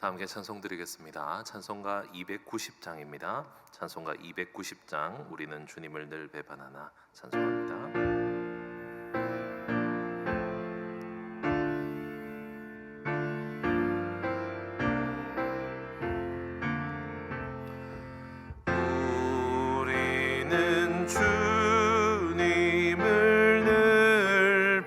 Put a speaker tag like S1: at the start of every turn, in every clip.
S1: 다 함께 찬송 드리겠습니다. 찬송가 290장입니다. 찬송가 290장 우리는 주님을 늘 배반하나 찬송합니다. 우리는 주님을 늘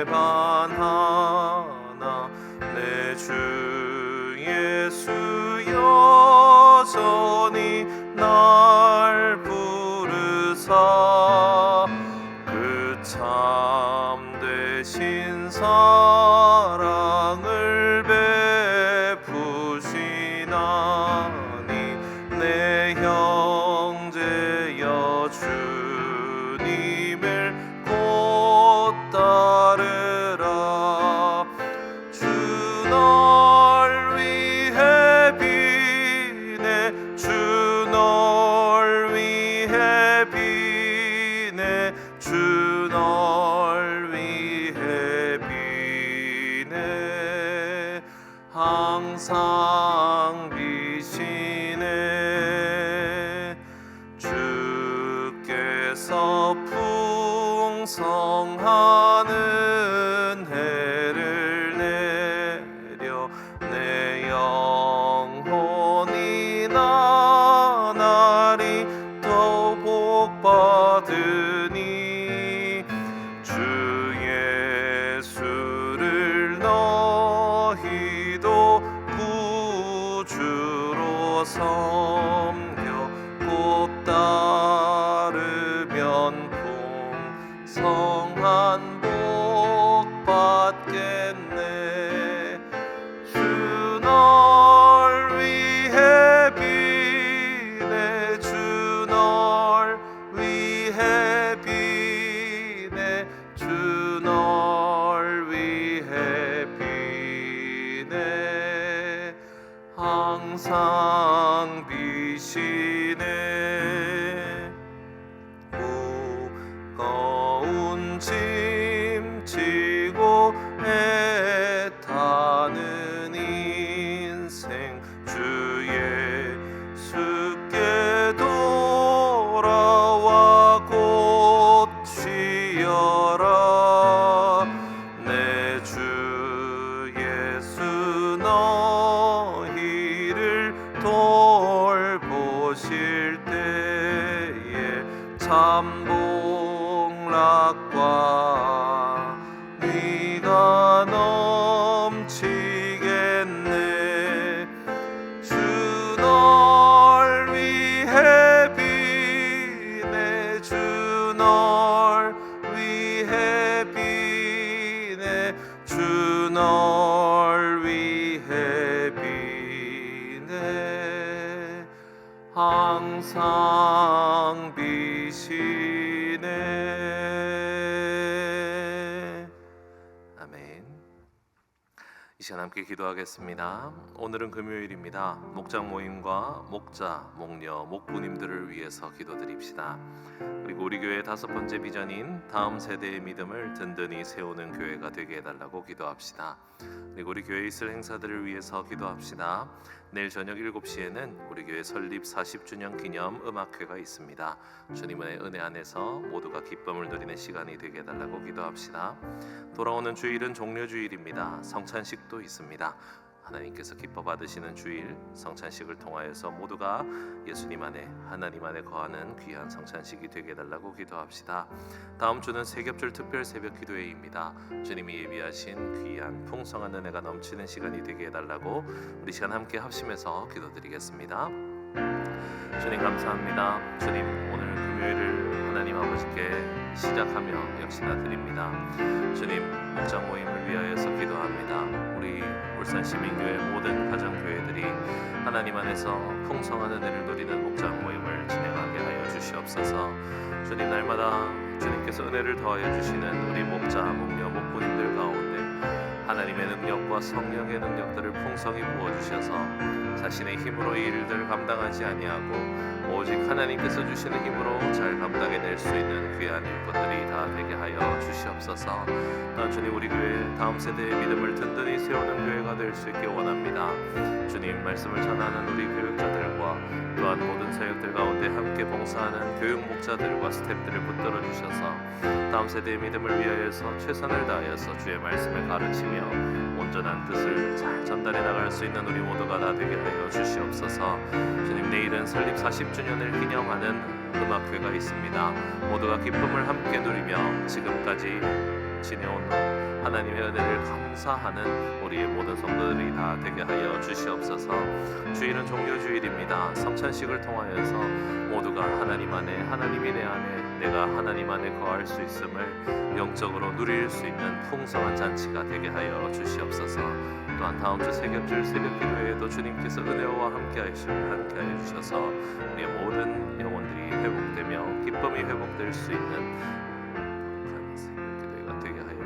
S1: 배반하나 내 주 예수 여전히 날 부르사 그 참되신 사랑을 베푸시나니 내 형제여 주님을 곧 따르라. 주 널 위해 비네 주 널 위해 비네 주 널 위해 비네 항상 비시네. 주께서 풍성하는 해를 내려 내 영혼이 나날이 더 복받으니 주 예수를 너희도 구주로 섬겨 곧 따르면 풍성한 복 받겠네. 주 널 위해 비네 주 널 위해 비네 주 널 위해 비네 항상 비시네. 무거운 짐 지고 애타는 인생 주 예수께 돌아와 곧 쉬어라. 내 주 예수 너희를 돌보실 때에 참복락과 네가 넘치겠네. 주 널 위해 비네 주 널 위해 비네 주 널 위해 비네 항상 비시네. 아멘. 이 시간 함께 기도하겠습니다. 오늘은 금요일입니다. 목장 모임과 목자, 목녀, 목부님들을 위해서 기도드립시다. 그리고 우리 교회의 5번째 비전인 다음 세대의 믿음을 든든히 세우는 교회가 되게 해달라고 기도합시다. 그리고 우리 교회에 있을 행사들을 위해서 기도합시다. 내일 저녁 7시에는 우리 교회 설립 40주년 기념 음악회가 있습니다. 주님의 은혜 안에서 모두가 기쁨을 누리는 시간이 되게 해달라고 기도합시다. 돌아오는 주일은 종료주일입니다. 성찬식도 있습니다. 하나님께서 기뻐 받으시는 주일 성찬식을 통하여서 모두가 예수님 안에 하나님 안에 거하는 귀한 성찬식이 되게 해달라고 기도합시다. 다음 주는 세겹절 특별 새벽 기도회입니다. 주님이 예비하신 귀한 풍성한 은혜가 넘치는 시간이 되게 해달라고 우리 시간 함께 합심해서 기도드리겠습니다. 주님 감사합니다. 주님 오늘 금요일을 하나님 아버지께 시작하며 역시나 드립니다. 주님 목장 모임을 위하여서 기도합니다. 우리 울산 시민교회 모든 가정교회들이 하나님 안에서 풍성한 은혜를 누리는 목장 모임을 진행하게 하여 주시옵소서. 주님 날마다 주님께서 은혜를 더하여 주시는 우리 목자, 목녀, 목부님들 가운데 하나님의 능력과 성령의 능력들을 풍성히 부어주셔서 자신의 힘으로 이 일들을 감당하지 아니하고 오직 하나님께서 주시는 힘으로 잘 감당해낼 수 있는 귀한 일꾼들이 다 되게 하여 주시옵소서. 주님, 우리 교회 다음 세대의 믿음을 든든히 세우는 교회가 될 수 있게 원합니다. 주님, 말씀을 전하는 우리 교육자들과 또한 모든 사역들 가운데 함께 봉사하는 교육 목자들과 스태프들을 붙들어 주셔서 다음 세대의 믿음을 위하여서 최선을 다하여서 주의 말씀을 가르치며 온전한 뜻을 잘 전달해 나갈 수 있는 우리 모두가 다 되게 하여 주시옵소서. 주님, 내일은 설립 40주년을 기념하는 음악회가 있습니다. 모두가 기쁨을 함께 누리며 지금까지 지내온 하나님의 은혜를 감사하는 우리의 모든 성도들이 다 되게 하여 주시옵소서. 주일은 종료주일입니다. 성찬식을 통하여서 모두가 하나님 안에, 하나님이 내 안에, 내가 하나님 안에 거할 수 있음을 영적으로 누릴 수 있는 풍성한 잔치가 되게 하여 주시옵소서. 또한 다음 주 새벽줄 새벽 기도회에도 주님께서 은혜와 함께하여 주셔서 우리의 모든 영혼들이 회복되며 기쁨이 회복될 수 있는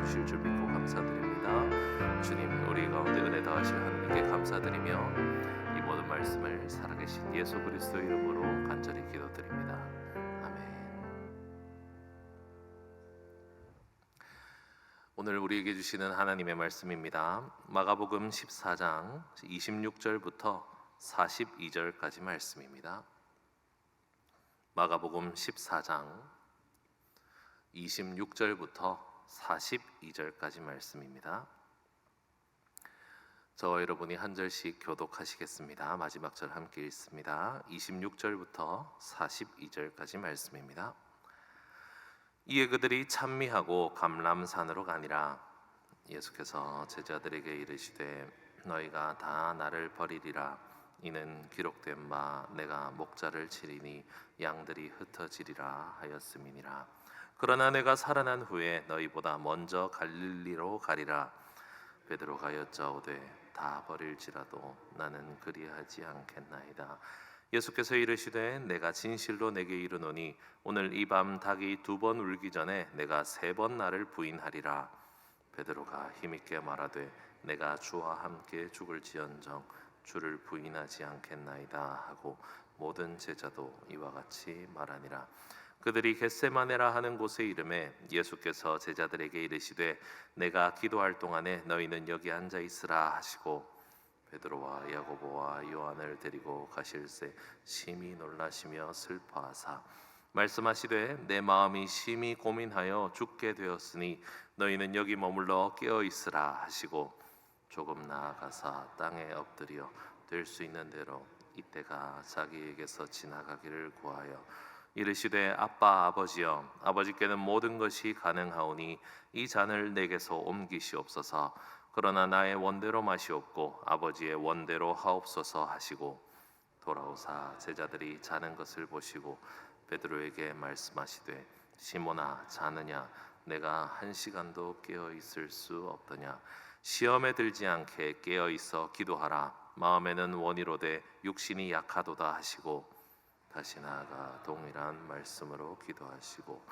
S1: 주실 줄 믿고 감사드립니다. 주님, 우리 가운데 은혜 더하실 하나님께 감사드리며 이 모든 말씀을 살아계신 예수 그리스도 이름으로 간절히 기도드립니다. 아멘. 오늘 우리에게 주시는 하나님의 말씀입니다. 마가복음 14장 26절부터 42절까지 말씀입니다. 마가복음 14장 26절부터 42절까지 말씀입니다. 저와 여러분이 한 절씩 교독하시겠습니다. 마지막 절 함께 읽습니다. 26절부터 42절까지 말씀입니다. 이에 그들이 찬미하고 감람산으로 가니라. 예수께서 제자들에게 이르시되 너희가 다 나를 버리리라. 이는 기록된 바 내가 목자를 치리니 양들이 흩어지리라 하였음이니라. 그러나 내가 살아난 후에 너희보다 먼저 갈릴리로 가리라. 베드로가 여짜오되 다 버릴지라도 나는 그리하지 않겠나이다. 예수께서 이르시되 내가 진실로 내게 이르노니 오늘 이 밤 닭이 2번 울기 전에 내가 3번 나를 부인하리라. 베드로가 힘있게 말하되 내가 주와 함께 죽을지언정 주를 부인하지 않겠나이다 하고 모든 제자도 이와 같이 말하니라. 그들이 겟세마네라 하는 곳에 이르매 예수께서 제자들에게 이르시되 내가 기도할 동안에 너희는 여기 앉아 있으라 하시고 베드로와 야고보와 요한을 데리고 가실새 심히 놀라시며 슬퍼하사 말씀하시되 내 마음이 심히 고민하여 죽게 되었으니 너희는 여기 머물러 깨어 있으라 하시고 조금 나아가사 땅에 엎드려 될 수 있는 대로 이때가 자기에게서 지나가기를 구하여 이르시되 아빠 아버지여 아버지께는 모든 것이 가능하오니 이 잔을 내게서 옮기시옵소서. 그러나 나의 원대로 마시옵고 아버지의 원대로 하옵소서 하시고 돌아오사 제자들이 자는 것을 보시고 베드로에게 말씀하시되 시몬아 자느냐 내가 1시간도 깨어 있을 수 없더냐. 시험에 들지 않게 깨어 있어 기도하라. 마음에는 원이로되 육신이 약하도다 하시고 다시 나아가 동일한 말씀으로 기도하시고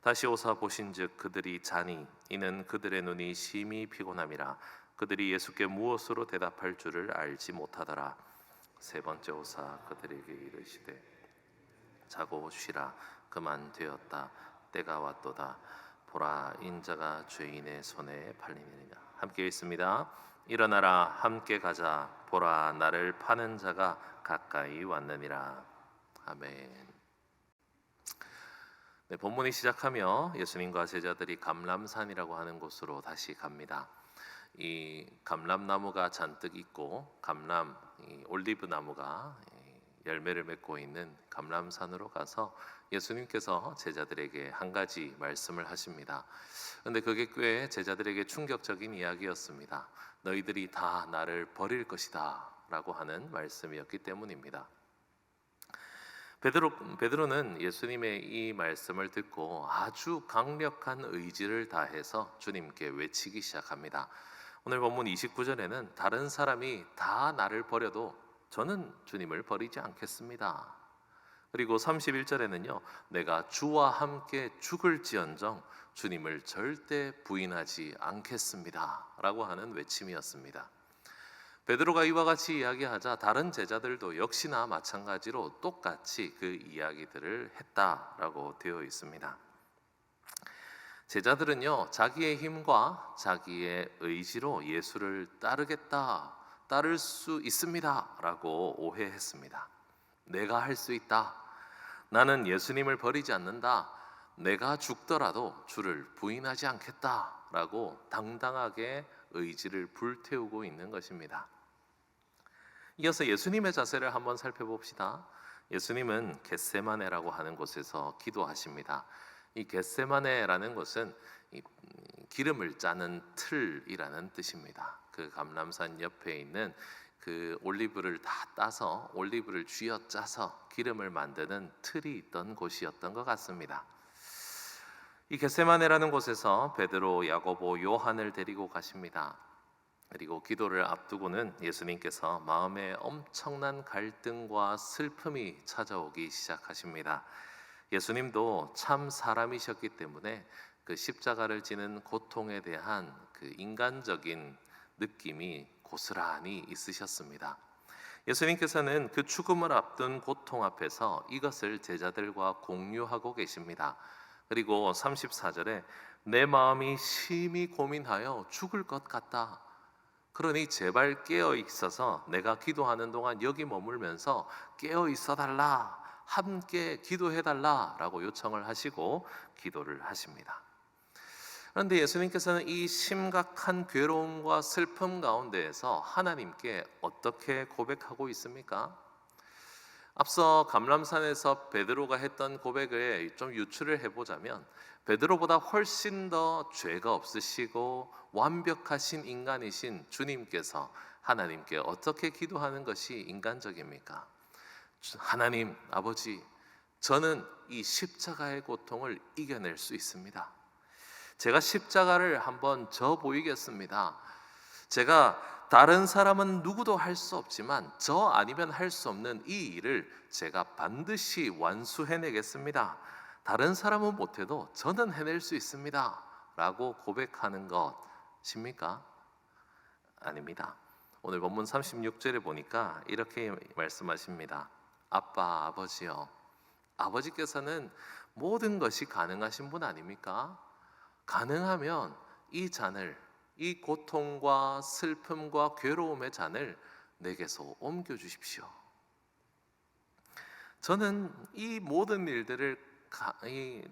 S1: 다시 오사 보신즉 그들이 자니 이는 그들의 눈이 심히 피곤함이라. 그들이 예수께 무엇으로 대답할 줄을 알지 못하더라. 3번째 오사 그들에게 이르시되 자고 쉬라. 그만 되었다. 때가 왔도다. 보라 인자가 죄인의 손에 팔리느니라. 함께 읽습니다. 일어나라 함께 가자. 보라 나를 파는 자가 가까이 왔느니라. 아멘. 네, 본문이 시작하며 예수님과 제자들이 감람산이라고 하는 곳으로 다시 갑니다. 이 감람나무가 잔뜩 있고 이 올리브 나무가 열매를 맺고 있는 감람산으로 가서 예수님께서 제자들에게 한 가지 말씀을 하십니다. 그런데 그게 꽤 제자들에게 충격적인 이야기였습니다. 너희들이 다 나를 버릴 것이다 라고 하는 말씀이었기 때문입니다. 베드로는 예수님의 이 말씀을 듣고 아주 강력한 의지를 다해서 주님께 외치기 시작합니다. 오늘 본문 29절에는 다른 사람이 다 나를 버려도 저는 주님을 버리지 않겠습니다. 그리고 31절에는요, 내가 주와 함께 죽을지언정 주님을 절대 부인하지 않겠습니다 라고 하는 외침이었습니다. 베드로가 이와 같이 이야기하자 다른 제자들도 역시나 마찬가지로 똑같이 그 이야기들을 했다라고 되어 있습니다. 제자들은요, 자기의 힘과 자기의 의지로 예수를 따를 수 있습니다 라고 오해했습니다. 내가 할 수 있다. 나는 예수님을 버리지 않는다. 내가 죽더라도 주를 부인하지 않겠다 라고 당당하게 의지를 불태우고 있는 것입니다. 이어서 예수님의 자세를 한번 살펴봅시다. 예수님은 겟세마네라고 하는 곳에서 기도하십니다. 이 겟세마네라는 것은 이 기름을 짜는 틀이라는 뜻입니다. 그 감람산 옆에 있는 그 올리브를 다 따서 올리브를 쥐어 짜서 기름을 만드는 틀이 있던 곳이었던 것 같습니다. 이 겟세마네라는 곳에서 베드로, 야고보, 요한을 데리고 가십니다. 그리고 기도를 앞두고는 예수님께서 마음에 엄청난 갈등과 슬픔이 찾아오기 시작하십니다. 예수님도 참 사람이셨기 때문에 그 십자가를 지는 고통에 대한 그 인간적인 느낌이 고스란히 있으셨습니다. 예수님께서는 그 죽음을 앞둔 고통 앞에서 이것을 제자들과 공유하고 계십니다. 그리고 34절에 내 마음이 심히 고민하여 죽을 것 같다. 그러니 제발 깨어 있어서 내가 기도하는 동안 여기 머물면서 깨어 있어 달라. 함께 기도해 달라라고 요청을 하시고 기도를 하십니다. 그런데 예수님께서는 이 심각한 괴로움과 슬픔 가운데에서 하나님께 어떻게 고백하고 있습니까? 앞서 감람산에서 베드로가 했던 고백을 좀 유추를 해보자면 베드로보다 훨씬 더 죄가 없으시고 완벽하신 인간이신 주님께서 하나님께 어떻게 기도하는 것이 인간적입니까? 하나님 아버지, 저는 이 십자가의 고통을 이겨낼 수 있습니다. 제가 십자가를 한번 져 보이겠습니다. 제가 다른 사람은 누구도 할 수 없지만 저 아니면 할 수 없는 이 일을 제가 반드시 완수해내겠습니다. 다른 사람은 못해도 저는 해낼 수 있습니다 라고 고백하는 것입니까? 아닙니다. 오늘 본문 36절에 보니까 이렇게 말씀하십니다. 아빠, 아버지요, 아버지께서는 모든 것이 가능하신 분 아닙니까? 가능하면 이 잔을, 이 고통과 슬픔과 괴로움의 잔을 내게서 옮겨주십시오. 저는 이 모든 일들을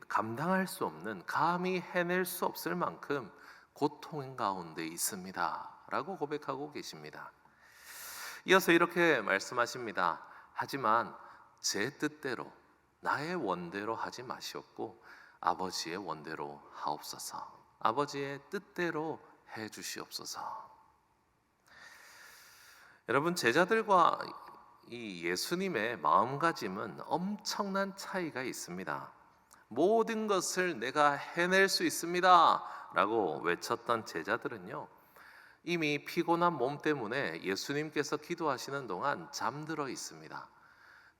S1: 감당할 수 없는, 감히 해낼 수 없을 만큼 고통 가운데 있습니다 라고 고백하고 계십니다. 이어서 이렇게 말씀하십니다. 하지만 제 뜻대로, 나의 원대로 하지 마시옵고 아버지의 원대로 하옵소서. 아버지의 뜻대로 해 주시옵소서. 여러분, 제자들과 이 예수님의 마음가짐은 엄청난 차이가 있습니다. 모든 것을 내가 해낼 수 있습니다 라고 외쳤던 제자들은요, 이미 피곤한 몸 때문에 예수님께서 기도하시는 동안 잠들어 있습니다.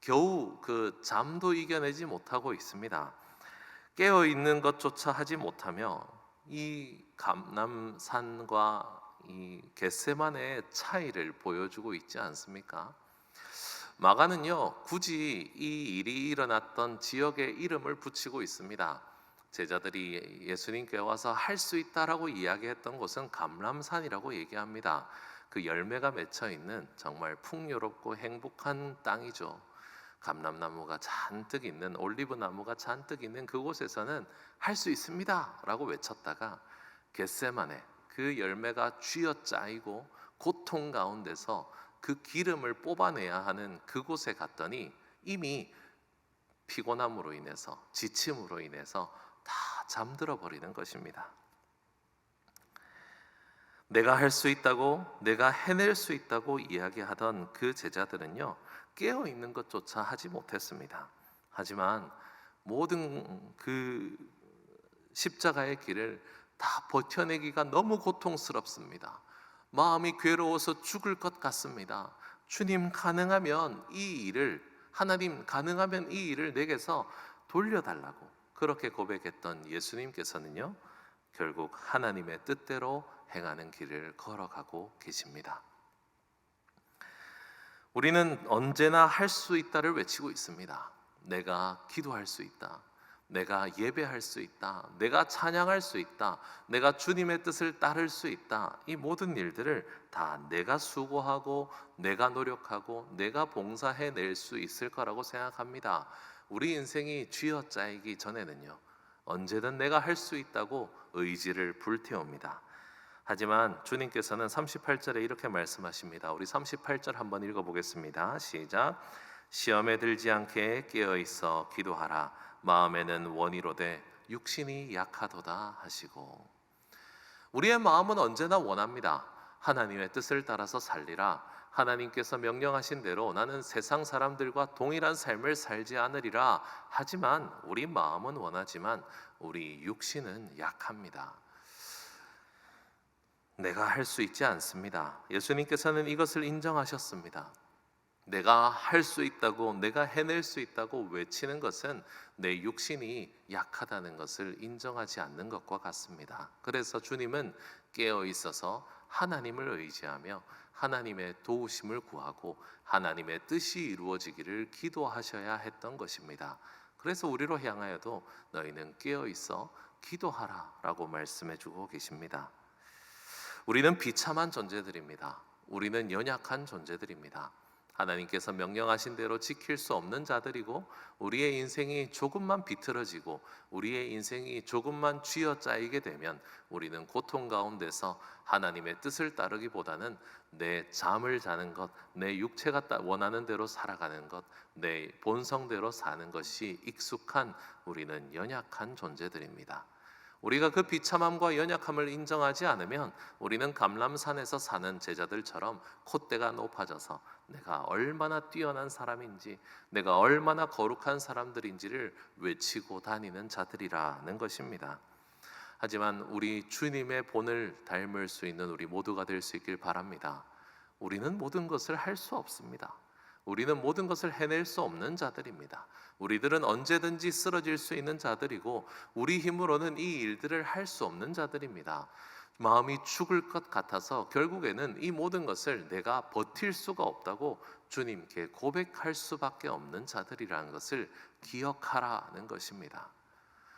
S1: 겨우 그 잠도 이겨내지 못하고 있습니다. 깨어 있는 것조차 하지 못하며 이 감람산과 이 겟세마네의 차이를 보여주고 있지 않습니까? 마가는요, 굳이 이 일이 일어났던 지역의 이름을 붙이고 있습니다. 제자들이 예수님께 와서 할 수 있다라고 이야기했던 곳은 감람산이라고 얘기합니다. 그 열매가 맺혀 있는 정말 풍요롭고 행복한 땅이죠. 감람나무가 잔뜩 있는, 올리브 나무가 잔뜩 있는 그곳에서는 할 수 있습니다 라고 외쳤다가 겟세마네, 그 열매가 쥐어짜이고 고통 가운데서 그 기름을 뽑아내야 하는 그곳에 갔더니 이미 피곤함으로 인해서, 지침으로 인해서 다 잠들어 버리는 것입니다. 내가 할 수 있다고, 내가 해낼 수 있다고 이야기하던 그 제자들은요, 깨어 있는 것조차 하지 못했습니다. 하지만 모든 그 십자가의 길을 다 버텨내기가 너무 고통스럽습니다. 마음이 괴로워서 죽을 것 같습니다. 주님, 가능하면 이 일을 하나님 가능하면 이 일을 내게서 돌려달라고 그렇게 고백했던 예수님께서는요, 결국 하나님의 뜻대로 행하는 길을 걸어가고 계십니다. 우리는 언제나 할 수 있다를 외치고 있습니다. 내가 기도할 수 있다, 내가 예배할 수 있다, 내가 찬양할 수 있다, 내가 주님의 뜻을 따를 수 있다. 이 모든 일들을 다 내가 수고하고 내가 노력하고 내가 봉사해낼 수 있을 거라고 생각합니다. 우리 인생이 쥐어짜이기 전에는요, 언제든 내가 할 수 있다고 의지를 불태웁니다. 하지만 주님께서는 38절에 이렇게 말씀하십니다. 우리 38절 한번 읽어보겠습니다. 시작. 시험에 들지 않게 깨어있어 기도하라. 마음에는 원이로되 육신이 약하도다 하시고, 우리의 마음은 언제나 원합니다. 하나님의 뜻을 따라서 살리라. 하나님께서 명령하신 대로 나는 세상 사람들과 동일한 삶을 살지 않으리라. 하지만 우리 마음은 원하지만 우리 육신은 약합니다. 내가 할 수 있지 않습니다. 예수님께서는 이것을 인정하셨습니다. 내가 할 수 있다고, 내가 해낼 수 있다고 외치는 것은 내 육신이 약하다는 것을 인정하지 않는 것과 같습니다. 그래서 주님은 깨어 있어서 하나님을 의지하며 하나님의 도우심을 구하고 하나님의 뜻이 이루어지기를 기도하셔야 했던 것입니다. 그래서 우리로 향하여도 너희는 깨어 있어 기도하라라고 말씀해 주고 계십니다. 우리는 비참한 존재들입니다. 우리는 연약한 존재들입니다. 하나님께서 명령하신 대로 지킬 수 없는 자들이고, 우리의 인생이 조금만 비틀어지고 우리의 인생이 조금만 쥐어짜이게 되면 우리는 고통 가운데서 하나님의 뜻을 따르기보다는 내 잠을 자는 것, 내 육체가 원하는 대로 살아가는 것, 내 본성대로 사는 것이 익숙한 우리는 연약한 존재들입니다. 우리가 그 비참함과 연약함을 인정하지 않으면 우리는 감람산에서 사는 제자들처럼 콧대가 높아져서 내가 얼마나 뛰어난 사람인지, 내가 얼마나 거룩한 사람들인지를 외치고 다니는 자들이라는 것입니다. 하지만 우리 주님의 본을 닮을 수 있는 우리 모두가 될 수 있길 바랍니다. 우리는 모든 것을 할 수 없습니다. 우리는 모든 것을 해낼 수 없는 자들입니다. 우리들은 언제든지 쓰러질 수 있는 자들이고, 우리 힘으로는 이 일들을 할 수 없는 자들입니다. 마음이 죽을 것 같아서 결국에는 이 모든 것을 내가 버틸 수가 없다고 주님께 고백할 수밖에 없는 자들이라는 것을 기억하라는 것입니다.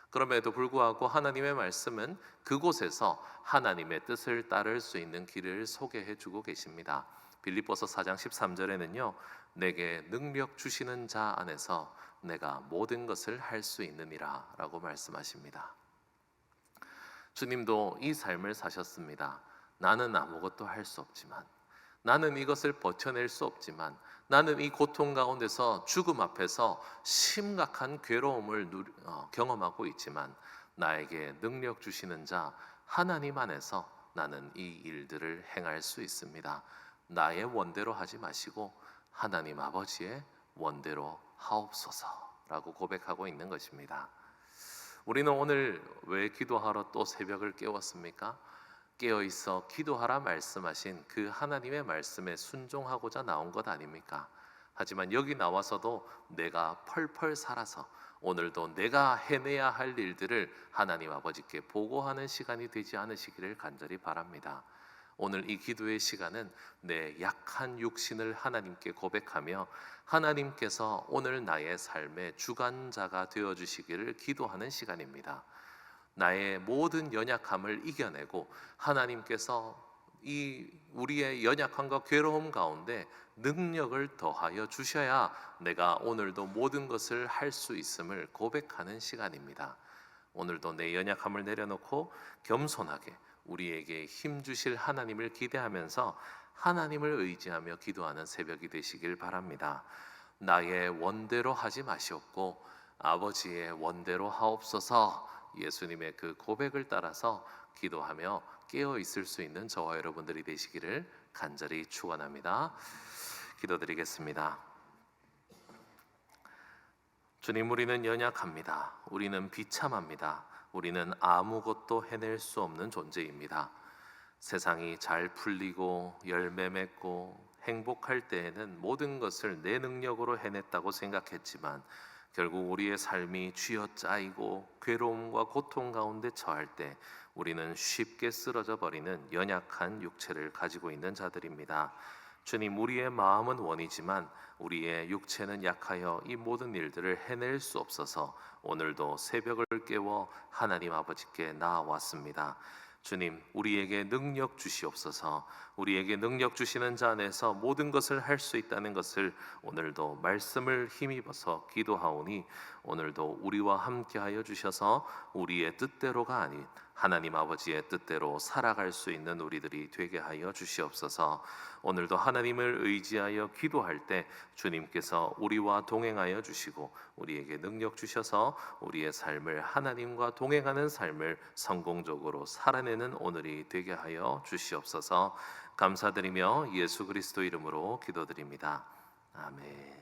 S1: 그럼에도 불구하고 하나님의 말씀은 그곳에서 하나님의 뜻을 따를 수 있는 길을 소개해 주고 계십니다. 빌립보서 4장 13절에는요, 내게 능력 주시는 자 안에서 내가 모든 것을 할 수 있느니라 라고 말씀하십니다. 주님도 이 삶을 사셨습니다. 나는 아무것도 할 수 없지만, 나는 이것을 버텨낼 수 없지만, 나는 이 고통 가운데서 죽음 앞에서 심각한 괴로움을 경험하고 있지만, 나에게 능력 주시는 자 하나님 안에서 나는 이 일들을 행할 수 있습니다. 나의 원대로 하지 마시고 하나님 아버지의 원대로 하옵소서라고 고백하고 있는 것입니다. 우리는 오늘 왜 기도하러 또 새벽을 깨웠습니까? 깨어 있어 기도하라 말씀하신 그 하나님의 말씀에 순종하고자 나온 것 아닙니까? 하지만 여기 나와서도 내가 펄펄 살아서 오늘도 내가 해내야 할 일들을 하나님 아버지께 보고하는 시간이 되지 않으시기를 간절히 바랍니다. 오늘 이 기도의 시간은 내 약한 육신을 하나님께 고백하며 하나님께서 오늘 나의 삶의 주관자가 되어주시기를 기도하는 시간입니다. 나의 모든 연약함을 이겨내고 하나님께서 이 우리의 연약함과 괴로움 가운데 능력을 더하여 주셔야 내가 오늘도 모든 것을 할 수 있음을 고백하는 시간입니다. 오늘도 내 연약함을 내려놓고 겸손하게 우리에게 힘 주실 하나님을 기대하면서 하나님을 의지하며 기도하는 새벽이 되시길 바랍니다. 나의 원대로 하지 마시옵고 아버지의 원대로 하옵소서. 예수님의 그 고백을 따라서 기도하며 깨어 있을 수 있는 저와 여러분들이 되시기를 간절히 축원합니다. 기도드리겠습니다. 주님, 우리는 연약합니다. 우리는 비참합니다. 우리는 아무것도 해낼 수 없는 존재입니다. 세상이 잘 풀리고 열매 맺고 행복할 때에는 모든 것을 내 능력으로 해냈다고 생각했지만 결국 우리의 삶이 쥐어짜이고 괴로움과 고통 가운데 처할 때 우리는 쉽게 쓰러져 버리는 연약한 육체를 가지고 있는 자들입니다. 주님, 우리의 마음은 원이지만 우리의 육체는 약하여 이 모든 일들을 해낼 수 없어서 오늘도 새벽을 깨워 하나님 아버지께 나아왔습니다. 주님, 우리에게 능력 주시옵소서. 우리에게 능력 주시는 자 안에서 모든 것을 할 수 있다는 것을 오늘도 말씀을 힘입어서 기도하오니 오늘도 우리와 함께하여 주셔서 우리의 뜻대로가 아닌 하나님 아버지의 뜻대로 살아갈 수 있는 우리들이 되게 하여 주시옵소서. 오늘도 하나님을 의지하여 기도할 때 주님께서 우리와 동행하여 주시고 우리에게 능력 주셔서 우리의 삶을 하나님과 동행하는 삶을 성공적으로 살아내는 오늘이 되게 하여 주시옵소서. 감사드리며 예수 그리스도 이름으로 기도드립니다. 아멘.